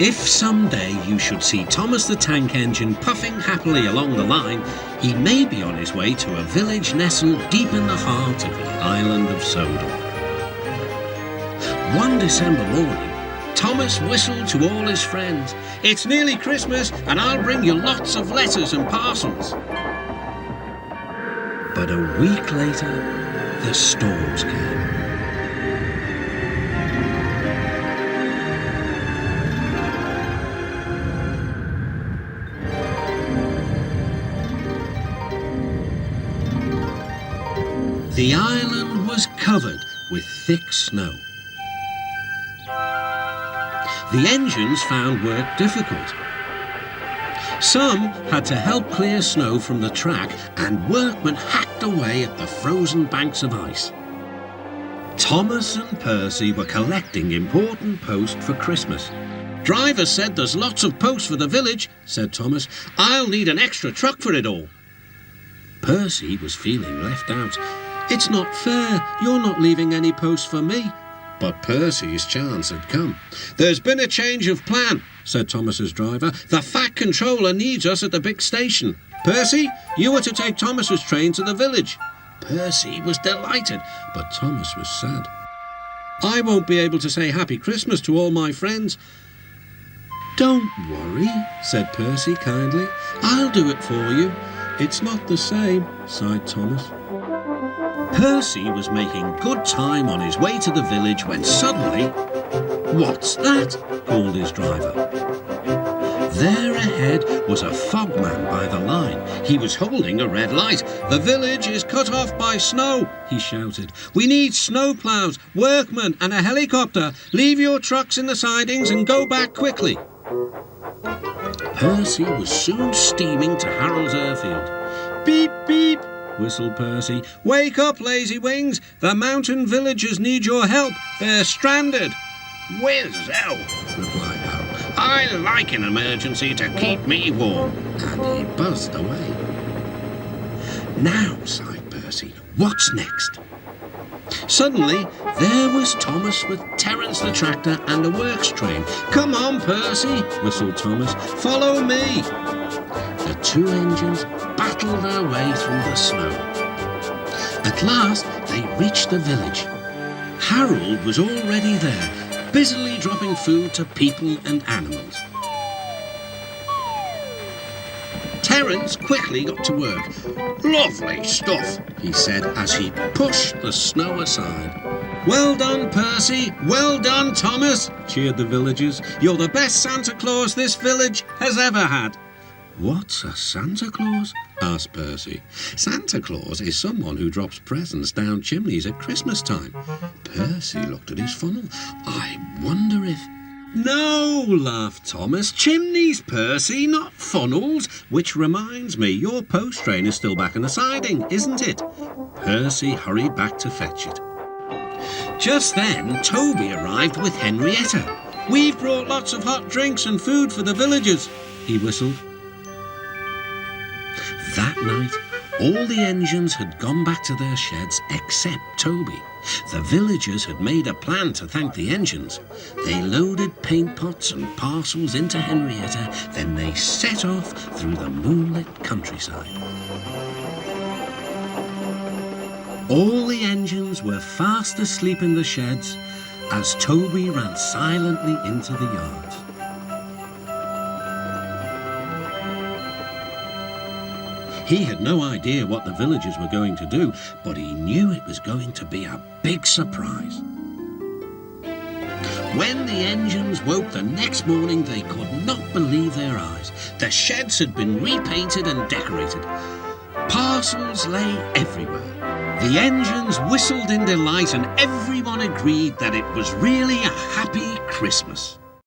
If someday you should see Thomas the Tank Engine puffing happily along the line, he may be on his way to a village nestled deep in the heart of the island of Sodor. One December morning, Thomas whistled to all his friends, "It's nearly Christmas and I'll bring you lots of letters and parcels." But a week later, the storms came. The island was covered with thick snow. The engines found work difficult. Some had to help clear snow from the track, and workmen hacked away at the frozen banks of ice. Thomas and Percy were collecting important post for Christmas. "Driver said there's lots of post for the village," said Thomas. "I'll need an extra truck for it all." Percy was feeling left out. "It's not fair. You're not leaving any post for me." But Percy's chance had come. "There's been a change of plan," said Thomas's driver. "The Fat Controller needs us at the big station. Percy, you are to take Thomas's train to the village." Percy was delighted, but Thomas was sad. "I won't be able to say Happy Christmas to all my friends." "Don't worry," said Percy kindly. "I'll do it for you." "It's not the same," sighed Thomas. Percy was making good time on his way to the village when suddenly, "What's that?" called his driver. There ahead was a fogman by the line. He was holding a red light. "The village is cut off by snow," he shouted. "We need snowplows, workmen and a helicopter. Leave your trucks in the sidings and go back quickly." Percy was soon steaming to Harold's airfield. "Beep, beep," whistled Percy. "Wake up, lazy wings! The mountain villagers need your help. They're stranded." "Whiz-ow," replied Harold. "I like an emergency to keep me warm." And he buzzed away. "Now," sighed Percy, "what's next?" Suddenly, there was Thomas with Terence the tractor and a works train. "Come on, Percy," whistled Thomas. "Follow me." The two engines battled their way through the snow. At last, they reached the village. Harold was already there, busily dropping food to people and animals. Terence quickly got to work. "Lovely stuff," he said as he pushed the snow aside. "Well done, Percy! Well done, Thomas!" cheered the villagers. "You're the best Santa Claus this village has ever had." "What's a Santa Claus?" asked Percy. "Santa Claus is someone who drops presents down chimneys at Christmas time." Percy looked at his funnel. "I wonder if—" "No," laughed Thomas. "Chimneys, Percy, not funnels. Which reminds me, your post train is still back in the siding, isn't it?" Percy hurried back to fetch it. Just then, Toby arrived with Henrietta. "We've brought lots of hot drinks and food for the villagers," he whistled. That night, all the engines had gone back to their sheds except Toby. The villagers had made a plan to thank the engines. They loaded paint pots and parcels into Henrietta, then they set off through the moonlit countryside. All the engines were fast asleep in the sheds as Toby ran silently into the yards. He had no idea what the villagers were going to do, but he knew it was going to be a big surprise. When the engines woke the next morning, they could not believe their eyes. The sheds had been repainted and decorated. Parcels lay everywhere. The engines whistled in delight, and everyone agreed that it was really a happy Christmas.